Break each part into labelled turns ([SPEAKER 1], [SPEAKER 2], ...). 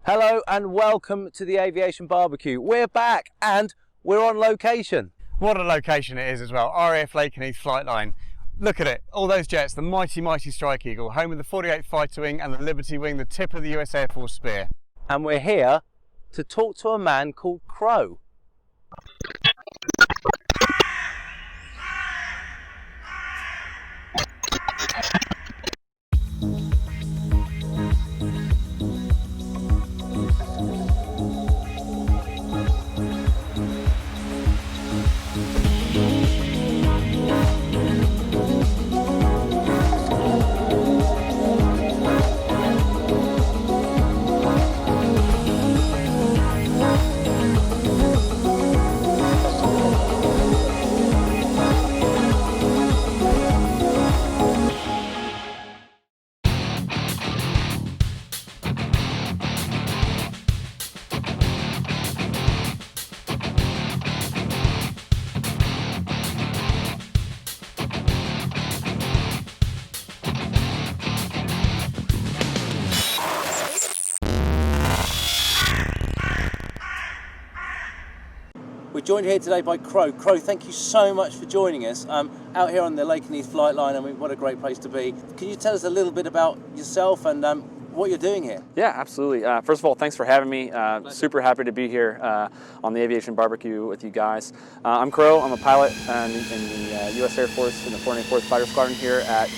[SPEAKER 1] Hello and welcome to the Aviation Barbecue. We're back and we're on location.
[SPEAKER 2] What a location it is as well. RAF Lakenheath flightline. Look at it, all those jets, the mighty Strike Eagle, home of the 48th Fighter Wing and the Liberty Wing, the tip of the US Air Force spear.
[SPEAKER 1] And we're here to talk to a man called Crow. We're joined here today by Crow. Crow, thank you so much for joining us out here on the Lakenheath flightline. I mean, what a great place to be. Can you tell us a little bit about yourself and what you're doing here?
[SPEAKER 3] Yeah, absolutely. First of all, thanks for having me. Super happy to be here on the Aviation Barbecue with you guys. I'm Crow. I'm a pilot in the U.S. Air Force in the 484th Fighter Squadron here at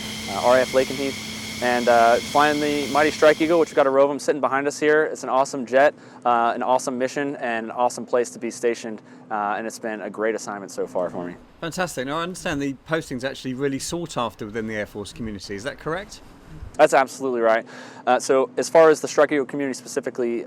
[SPEAKER 3] RAF Lakenheath. And flying the mighty Strike Eagle, which we've got a row of them sitting behind us here. It's an awesome jet, an awesome mission, and an awesome place to be stationed. And it's been a great assignment so far for me.
[SPEAKER 2] Fantastic. Now I understand the posting's actually really sought after within the Air Force community. Is that correct?
[SPEAKER 3] That's absolutely right. So as far as the Strike Eagle community specifically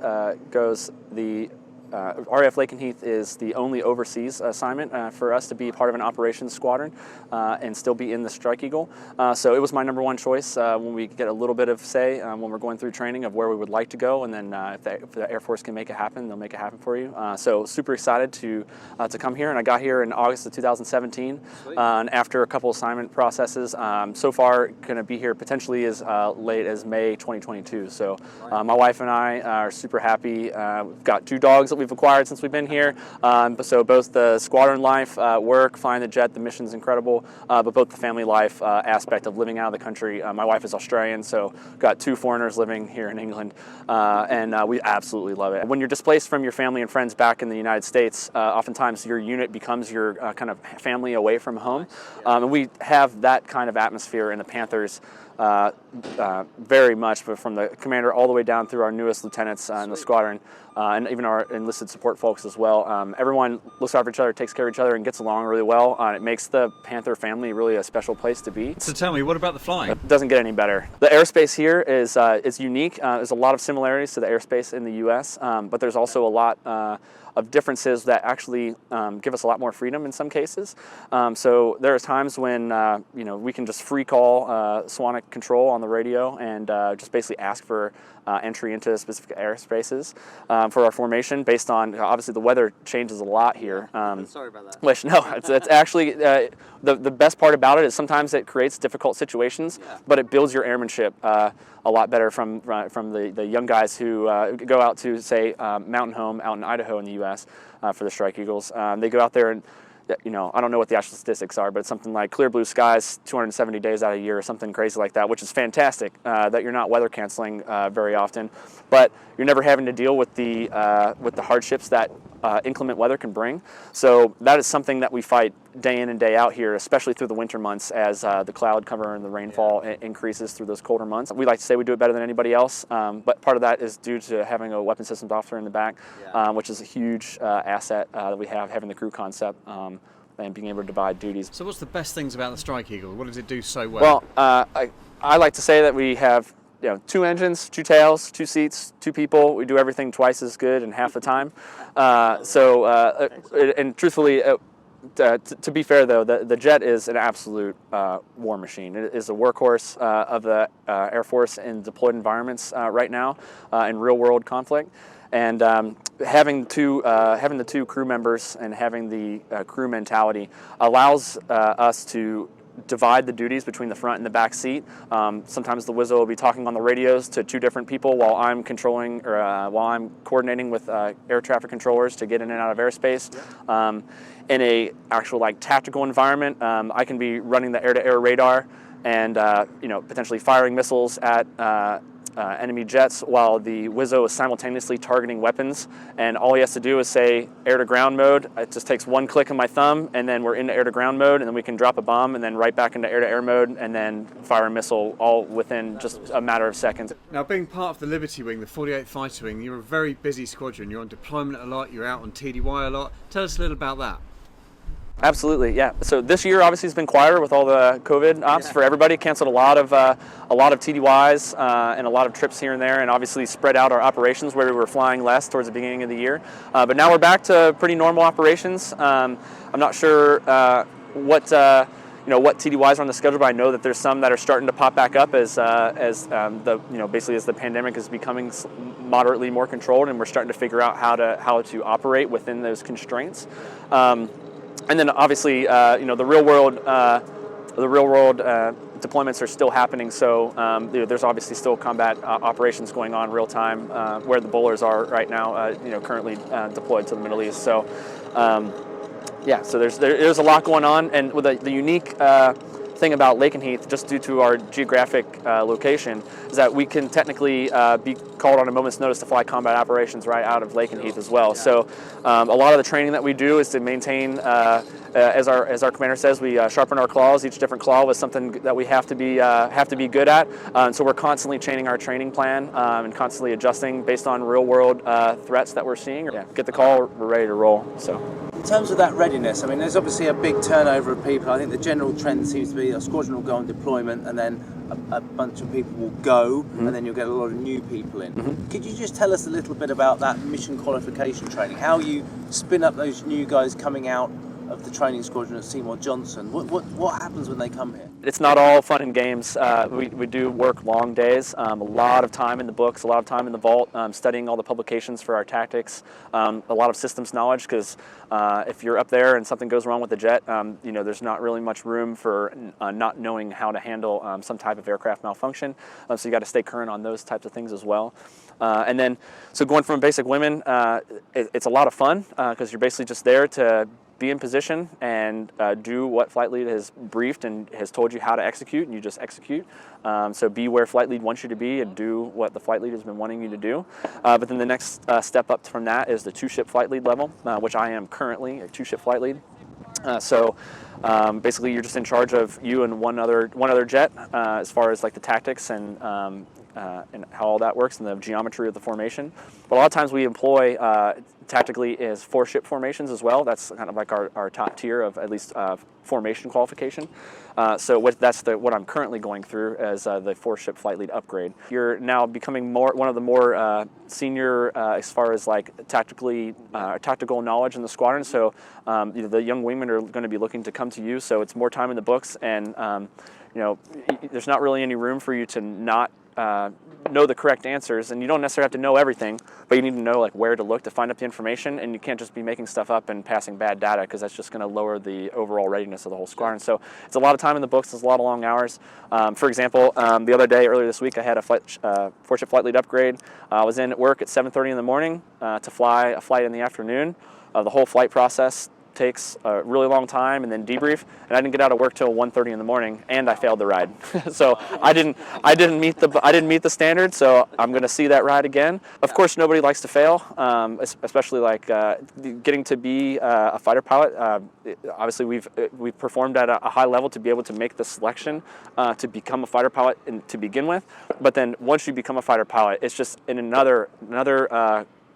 [SPEAKER 3] goes, the RAF Lakenheath is the only overseas assignment for us to be part of an operations squadron and still be in the Strike Eagle. So it was my number one choice when we get a little bit of say when we're going through training of where we would like to go, and then if the Air Force can make it happen, they'll make it happen for you. So super excited to come here, and I got here in August of 2017, and after a couple assignment processes, so far going to be here potentially as late as May 2022. So my wife and I are super happy. We've got 2 dogs that we've acquired since we've been here. So both the squadron life, work, flying the jet, the mission's incredible, but both the family life aspect of living out of the country. My wife is Australian, so got 2 foreigners living here in England, and we absolutely love it. When you're displaced from your family and friends back in the United States, oftentimes your unit becomes your kind of family away from home, and we have that kind of atmosphere in the Panthers. Very much, but from the commander all the way down through our newest lieutenants in the squadron, and even our enlisted support folks as well. Everyone looks after each other, takes care of each other, and gets along really well. It makes the Panther family really a special place to be.
[SPEAKER 2] So tell me, what about the flying?
[SPEAKER 3] It doesn't get any better. The airspace here is unique. There's a lot of similarities to the airspace in the U.S., but there's also a lot of differences that actually give us a lot more freedom in some cases. So there are times when we can just free call sonic control on the radio and just basically ask for entry into specific airspaces for our formation based on, obviously the weather changes a lot here.
[SPEAKER 1] Sorry about that.
[SPEAKER 3] Which, no, it's actually, the best part about it is sometimes it creates difficult situations, but it builds your airmanship a lot better from the young guys who go out to, say, Mountain Home out in Idaho in the U.S. For the Strike Eagles. They go out there and, I don't know what the actual statistics are, but it's something like clear blue skies 270 days out of the year or something crazy like that, which is fantastic that you're not weather canceling very often, but you're never having to deal with the hardships that inclement weather can bring. So that is something that we fight day in and day out here, especially through the winter months as the cloud cover and the rainfall increases through those colder months. We like to say we do it better than anybody else, but part of that is due to having a weapons systems officer in the back, which is a huge asset that we have, having the crew concept and being able to divide duties.
[SPEAKER 2] So what's the best things about the Strike Eagle? What does it do so well?
[SPEAKER 3] Well, I like to say that we have 2 engines, 2 tails, 2 seats, 2 people. We do everything twice as good in half the time. And truthfully, to be fair though, the jet is an absolute war machine. It is a workhorse of the Air Force in deployed environments right now in real world conflict. And having the 2 crew members and having the crew mentality allows us to divide the duties between the front and the back seat. Sometimes the Wizzo will be talking on the radios to two different people while I'm controlling, or while I'm coordinating with air traffic controllers to get in and out of airspace. In a actual like tactical environment, I can be running the air-to-air radar and potentially firing missiles at enemy jets while the Wizzo is simultaneously targeting weapons, and all he has to do is say air-to-ground mode. It just takes one click of my thumb, and then we're into air-to-ground mode, and then we can drop a bomb and then right back into air-to-air mode and then fire a missile, all within just a matter of seconds.
[SPEAKER 2] Now, being part of the Liberty Wing, the 48th Fighter Wing, you're a very busy squadron. You're on deployment a lot, you're out on TDY a lot. Tell us a little about that.
[SPEAKER 3] Absolutely, yeah. So this year obviously has been quieter with all the COVID ops for everybody. Canceled a lot of TDYs and a lot of trips here and there, and obviously spread out our operations where we were flying less towards the beginning of the year. But now we're back to pretty normal operations. I'm not sure what TDYs are on the schedule, but I know that there's some that are starting to pop back up as basically as the pandemic is becoming moderately more controlled, and we're starting to figure out how to operate within those constraints. And then obviously, the real world deployments are still happening. So there's obviously still combat operations going on real time where the bowlers are right now, currently deployed to the Middle East. So so there's a lot going on, and with the unique thing about Lakenheath, just due to our geographic location, is that we can technically be called on a moment's notice to fly combat operations right out of Lakenheath as well. So a lot of the training that we do is to maintain, as our commander says, we sharpen our claws. Each different claw was something that we have to be good at. So we're constantly changing our training plan and constantly adjusting based on real world threats that we're seeing. Get the call, we're ready to roll. So.
[SPEAKER 1] In terms of that readiness, I mean, there's obviously a big turnover of people. I think the general trend seems to be a squadron will go on deployment, and then a bunch of people will go, and then you'll get a lot of new people in. Could you just tell us a little bit about that mission qualification training, how you spin up those new guys coming out of the training squadron at Seymour Johnson? What happens when they come here?
[SPEAKER 3] It's not all fun and games. We do work long days, a lot of time in the books, a lot of time in the vault, studying all the publications for our tactics, a lot of systems knowledge, because if you're up there and something goes wrong with the jet, there's not really much room for not knowing how to handle some type of aircraft malfunction. So you got to stay current on those types of things as well. And then, so going from basic women, it's a lot of fun because you're basically just there to be in position and do what flight lead has briefed and has told you how to execute, and you just execute. So be where flight lead wants you to be and do what the flight lead has been wanting you to do. But then the next step up from that is the 2-ship flight lead level, which I am currently a 2-ship flight lead. Basically you're just in charge of you and one other jet as far as like the tactics and how all that works and the geometry of the formation. But a lot of times we employ tactically is 4-ship formations as well. That's kind of like our top tier of at least formation qualification. What I'm currently going through as the 4-ship flight lead upgrade. You're now becoming one of the more senior as far as like tactical knowledge in the squadron. So the young wingmen are going to be looking to come to you. So it's more time in the books, and there's not really any room for you to not know the correct answers, and you don't necessarily have to know everything, but you need to know like where to look to find out the information, and you can't just be making stuff up and passing bad data, because that's just going to lower the overall readiness of the whole squadron. So it's a lot of time in the books, it's a lot of long hours. For example, the other day, earlier this week, I had a 4-ship flight lead upgrade. I was in at work at 7:30 in the morning to fly a flight in the afternoon. The whole flight process takes a really long time, and then debrief, and I didn't get out of work till 1:30 in the morning, and I failed the ride. So I didn't meet the standard, so I'm going to see that ride again. Of course, nobody likes to fail, especially like getting to be a fighter pilot. Obviously, we've performed at a high level to be able to make the selection to become a fighter pilot to begin with. But then once you become a fighter pilot, it's just in another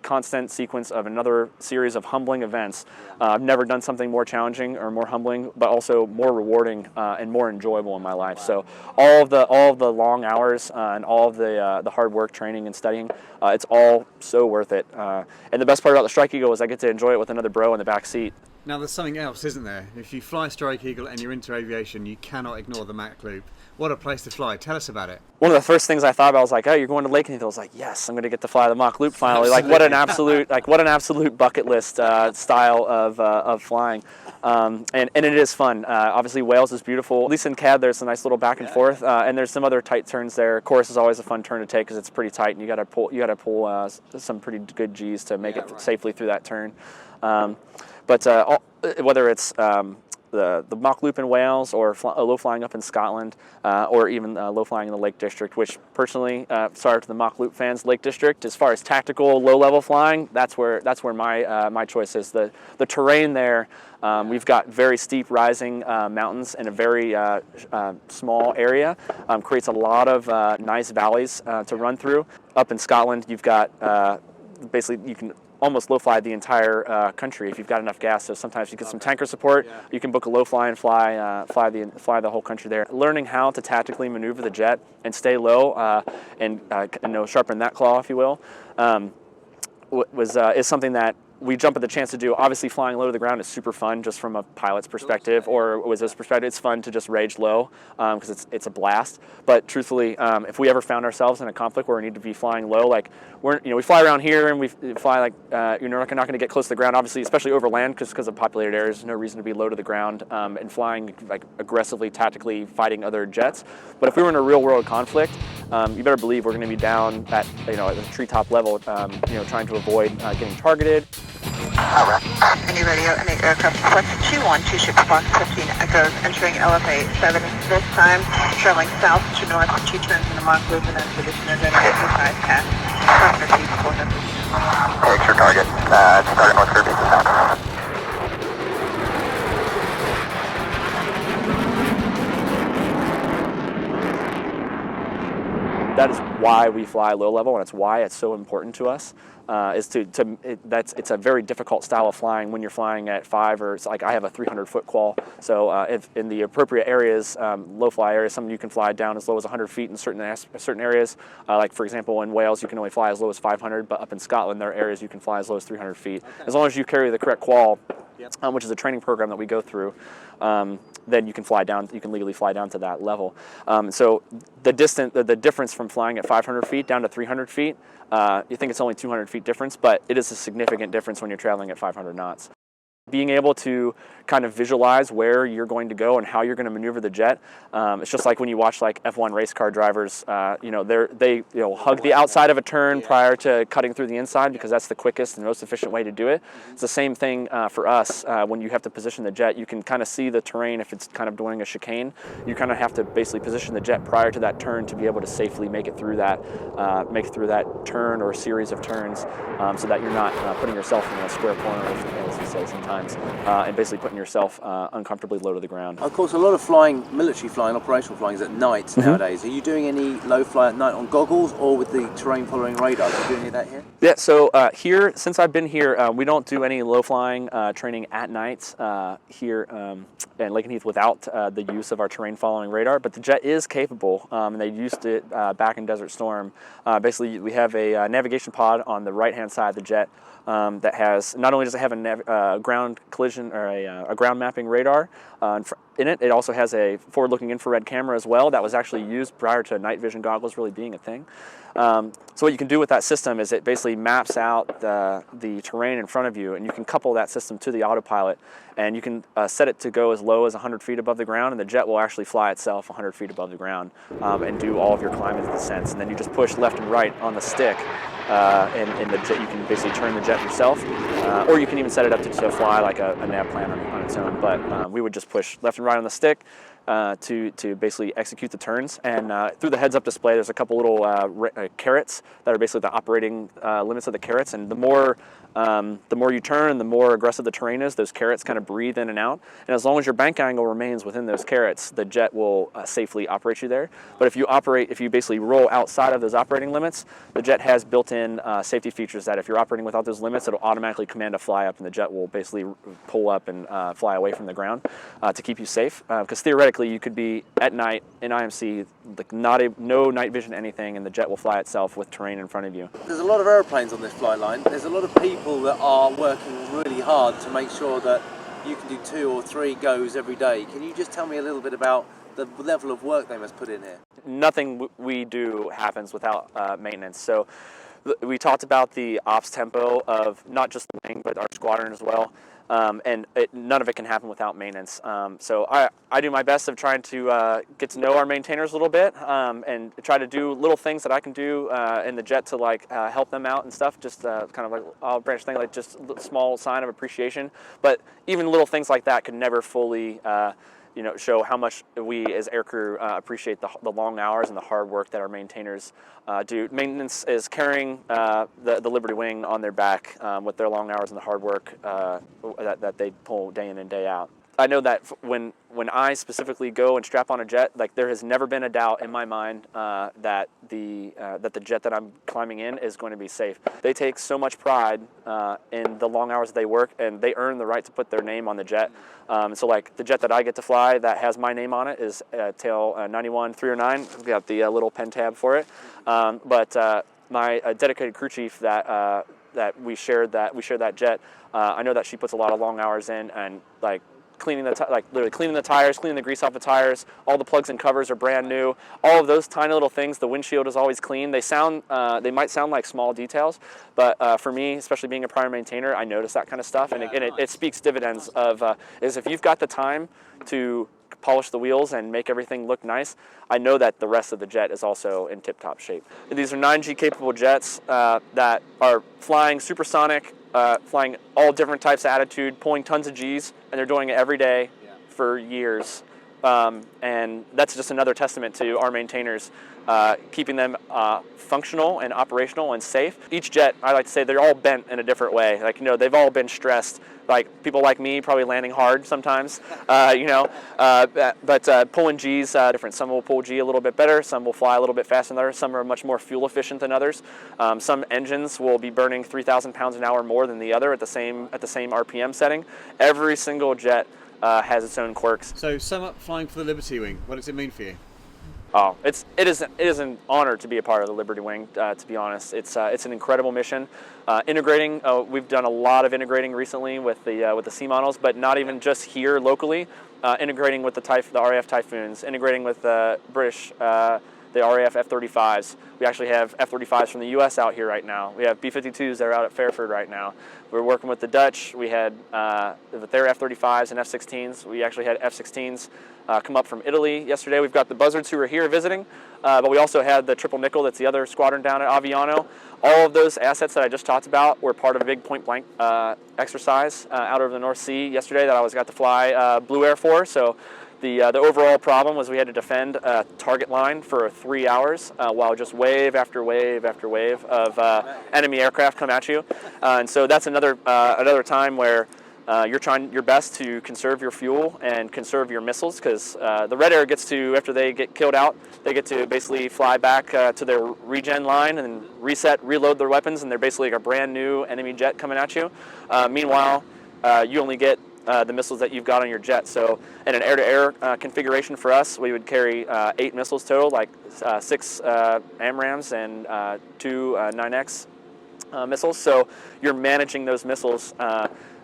[SPEAKER 3] constant sequence of another series of humbling events. I've never done something more challenging or more humbling, but also more rewarding and more enjoyable in my life. So all of the long hours and all of the hard work, training, and studying, it's all so worth it. And the best part about the Strike Eagle is I get to enjoy it with another bro in the back seat.
[SPEAKER 2] Now there's something else, isn't there? If you fly Strike Eagle and you're into aviation, you cannot ignore the Mach Loop. What a place to fly. Tell us about it.
[SPEAKER 3] One of the first things I thought about was like, oh, you're going to Lakenheath. I was like, yes, I'm going to get to fly the Mach Loop finally. Like, what an absolute bucket list style of flying. And it is fun. Obviously, Wales is beautiful. At least in CAD, there's a nice little back and forth, and there's some other tight turns there. Chorus is always a fun turn to take because it's pretty tight, and you got to pull some pretty good G's to make it safely through that turn. But whether it's the Mach Loop in Wales or low flying up in Scotland, or even low flying in the Lake District, which personally, sorry to the Mach Loop fans, Lake District, as far as tactical low level flying, that's where my choice is. The terrain there, we've got very steep rising mountains in a very small area, creates a lot of nice valleys to run through. Up in Scotland, you've got basically you can almost low fly the entire country if you've got enough gas. So sometimes you get some tanker support. You can book a low fly and fly the whole country there. Learning how to tactically maneuver the jet and stay low and sharpen that claw, if you will, is something that we jump at the chance to do. Obviously, flying low to the ground is super fun just from a pilot's perspective, or wizard's perspective. It's fun to just rage low because it's a blast. But truthfully, if we ever found ourselves in a conflict where we need to be flying low, like we fly around here and we fly like you're not going to get close to the ground. Obviously, especially over land because of populated areas, there's no reason to be low to the ground and flying like aggressively, tactically fighting other jets. But if we were in a real world conflict, you better believe we're going to be down at at the treetop level, trying to avoid getting targeted.
[SPEAKER 4] RAF. Any radio, any aircraft request 212 ship box 15 Echoes entering LFA 7. This time traveling south to north, 2 turns in the Mach Loop and then position identity 5 pass. Cross 50 before that. Take your target. Target North Kirby south.
[SPEAKER 3] That is why we fly low level, and it's why it's so important to us. It's a very difficult style of flying when you're flying at 5 or it's like I have a 300-foot qual. So if in the appropriate areas, low fly areas, some you can fly down as low as 100 feet in certain areas. Like for example, in Wales you can only fly as low as 500, but up in Scotland there are areas you can fly as low as 300 feet. Okay. As long as you carry the correct qual, which is a training program that we go through, then you can fly down. You can legally fly down to that level. So the difference from flying at 500 feet down to 300 feet, you think it's only 200 feet difference, but it is a significant difference when you're traveling at 500 knots. Being able to kind of visualize where you're going to go and how you're going to maneuver the jet. It's just like when you watch like F1 race car drivers, they hug the outside of a turn prior to cutting through the inside because that's the quickest and most efficient way to do it. It's the same thing for us when you have to position the jet. You can kind of see the terrain if it's kind of doing a chicane. You kind of have to basically position the jet prior to that turn to be able to safely make it through that turn or series of turns, so that you're not putting yourself in a square corner, as we say sometimes. And basically putting yourself uncomfortably low to the ground.
[SPEAKER 1] Of course, a lot of flying, military flying, operational flying is at night nowadays. Are you doing any low fly at night on goggles or with the terrain following radar? Are you doing any of that here?
[SPEAKER 3] Yeah, so here, since I've been here, we don't do any low flying training at night here in Lakenheath without the use of our terrain following radar, but the jet is capable, and they used it back in Desert Storm. Basically, we have a navigation pod on the right-hand side of the jet that has, not only does it have a ground collision or a ground mapping radar in it, it also has a forward-looking infrared camera as well that was actually used prior to night vision goggles really being a thing. So what you can do with that system is it basically maps out the terrain in front of you, and you can couple that system to the autopilot, and you can set it to go as low as 100 feet above the ground, and the jet will actually fly itself 100 feet above the ground and do all of your climbing descents. And then you just push left and right on the stick, and the jet, you can basically turn the jet yourself, or you can even set it up to fly like a nav plan on its own. But we would just push left and right on the stick to basically execute the turns. And through the heads-up display, there's a couple little carrots that are basically the operating limits of the carrots. And the more you turn, the more aggressive the terrain is. Those carrots kind of breathe in and out. And as long as your bank angle remains within those carrots, the jet will safely operate you there. But if you basically roll outside of those operating limits, the jet has built-in safety features that if you're operating without those limits, it'll automatically command a fly up, and the jet will basically pull up and fly away from the ground to keep you safe. Because theoretically, you could be at night in IMC, like no night vision, anything, and the jet will fly itself with terrain in front of you.
[SPEAKER 1] There's a lot of airplanes on this flight line. There's a lot of people that are working really hard to make sure that you can do 2 or 3 goes every day. Can you just tell me a little bit about the level of work they must put in here?
[SPEAKER 3] Nothing we do happens without maintenance. So we talked about the ops tempo of not just the wing, but our squadron as well. And none of it can happen without maintenance. So I do my best of trying to get to know our maintainers a little bit and try to do little things that I can do in the jet to like help them out and stuff. Just kind of like I'll branch thing, like just a small sign of appreciation. But even little things like that could never fully show how much we as aircrew appreciate the long hours and the hard work that our maintainers do. Maintenance is carrying the Liberty Wing on their back with their long hours and the hard work that they pull day in and day out. I know that when I specifically go and strap on a jet, like there has never been a doubt in my mind that the jet that I'm climbing in is going to be safe. They take so much pride in the long hours they work, and they earn the right to put their name on the jet. So like the jet that I get to fly that has my name on it is tail 91-309. We got the little pen tab for it. But my dedicated crew chief that we shared that jet, I know that she puts a lot of long hours in, and like literally cleaning the tires, cleaning the grease off the tires. All the plugs and covers are brand new. All of those tiny little things. The windshield is always clean. They might sound like small details, but for me, especially being a prior maintainer, I notice that kind of stuff, and it speaks dividends of is if you've got the time to polish the wheels and make everything look nice, I know that the rest of the jet is also in tip-top shape. These are 9G capable jets that are flying supersonic, flying all different types of attitude, pulling tons of Gs, and they're doing it every day for years. And that's just another testament to our maintainers, keeping them functional and operational and safe. Each jet, I like to say, they're all bent in a different way. Like, they've all been stressed. Like people like me, probably landing hard sometimes, but pulling Gs different. Some will pull G a little bit better. Some will fly a little bit faster than others. Some are much more fuel efficient than others. Some engines will be burning 3,000 pounds an hour more than the other at the same RPM setting. Every single jet has its own quirks.
[SPEAKER 2] So sum up flying for the Liberty Wing. What does it mean for you?
[SPEAKER 3] Oh, it is an honor to be a part of the Liberty Wing. To be honest, it's an incredible mission. Integrating, we've done a lot of integrating recently with the C models, but not even just here locally. Integrating with the RAF Typhoons, integrating with the British, the RAF F-35s. We actually have F-35s from the U.S. out here right now. We have B-52s that are out at Fairford right now. We're working with the Dutch. We had their F-35s and F-16s. We actually had F-16s come up from Italy yesterday. We've got the Buzzards who are here visiting, but we also had the Triple Nickel, that's the other squadron down at Aviano. All of those assets that I just talked about were part of a big point-blank exercise out over the North Sea yesterday that I got to fly Blue Air for. So the overall problem was we had to defend a target line for 3 hours while just wave after wave after wave of enemy aircraft come at you. And so that's another time where you're trying your best to conserve your fuel and conserve your missiles, because the Red Air gets to, after they get killed out, they get to basically fly back to their regen line and reset, reload their weapons, and they're basically like a brand new enemy jet coming at you. Meanwhile, you only get the missiles that you've got on your jet. So in an air-to-air configuration for us, we would carry 8 missiles total, like 6 AMRAAMs and 2 9X missiles. So you're managing those missiles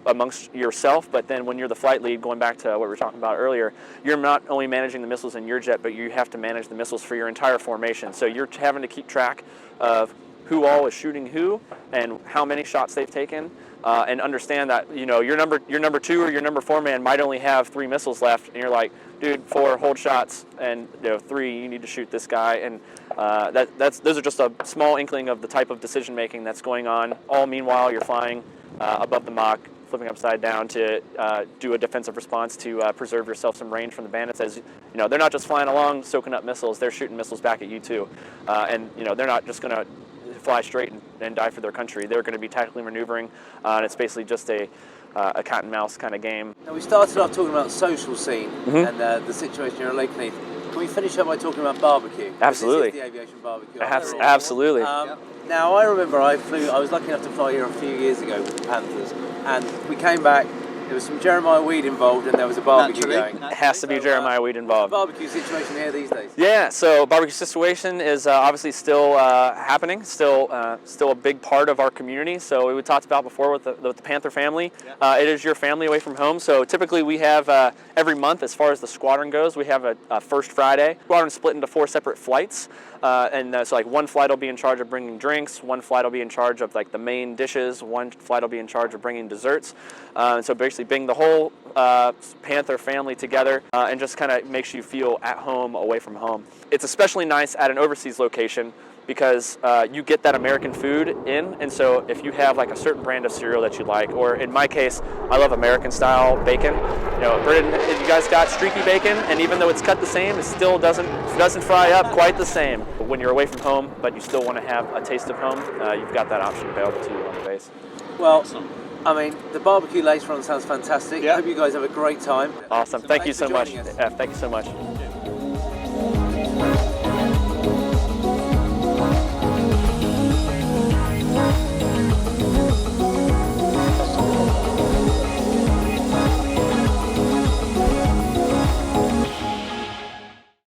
[SPEAKER 3] amongst yourself, but then when you're the flight lead, going back to what we were talking about earlier, you're not only managing the missiles in your jet, but you have to manage the missiles for your entire formation. So you're having to keep track of who all is shooting who and how many shots they've taken, and understand that your number 2 or your number 4 man might only have 3 missiles left, and you're like, dude, 4, hold shots, and 3, you need to shoot this guy, and those are just a small inkling of the type of decision making that's going on. All meanwhile, you're flying above the Mach, flipping upside down to do a defensive response to preserve yourself some range from the bandits. As they're not just flying along soaking up missiles, they're shooting missiles back at you too, and they're not just going to fly straight and die for their country. They're going to be tactically maneuvering, and it's basically just a cat and mouse kind of game.
[SPEAKER 1] Now, we started off talking about the social scene and the situation here at Lakenheath. Can we finish up by talking about barbecue?
[SPEAKER 3] Absolutely.
[SPEAKER 1] This is the Aviation Barbecue.
[SPEAKER 3] Absolutely.
[SPEAKER 1] Now, I remember I was lucky enough to fly here a few years ago with the Panthers, and we came back, there was some Jeremiah weed involved and there was a barbecue going.
[SPEAKER 3] It has to be Jeremiah weed involved.
[SPEAKER 1] Barbecue situation here these days?
[SPEAKER 3] Yeah, so barbecue situation is obviously still happening, still a big part of our community. So we talked about before with the Panther family. It is your family away from home. So typically we have every month, as far as the squadron goes, we have a first Friday. Squadron's split into 4 separate flights. So like one flight will be in charge of bringing drinks, one flight will be in charge of like the main dishes, one flight will be in charge of bringing desserts. So basically bring the whole Panther family together and just kind of makes you feel at home away from home. It's especially nice at an overseas location because you get that American food in, and so if you have like a certain brand of cereal that you like, or in my case, I love American style bacon. You know, Britain, you guys got streaky bacon, and even though it's cut the same, it still doesn't fry up quite the same. When you're away from home, but you still want to have a taste of home, you've got that option available to you on the base.
[SPEAKER 1] Well, I mean, the barbecue later on sounds fantastic. I hope you guys have a great time.
[SPEAKER 3] Awesome. Thank you so much.
[SPEAKER 1] Us.
[SPEAKER 3] Thank you so much.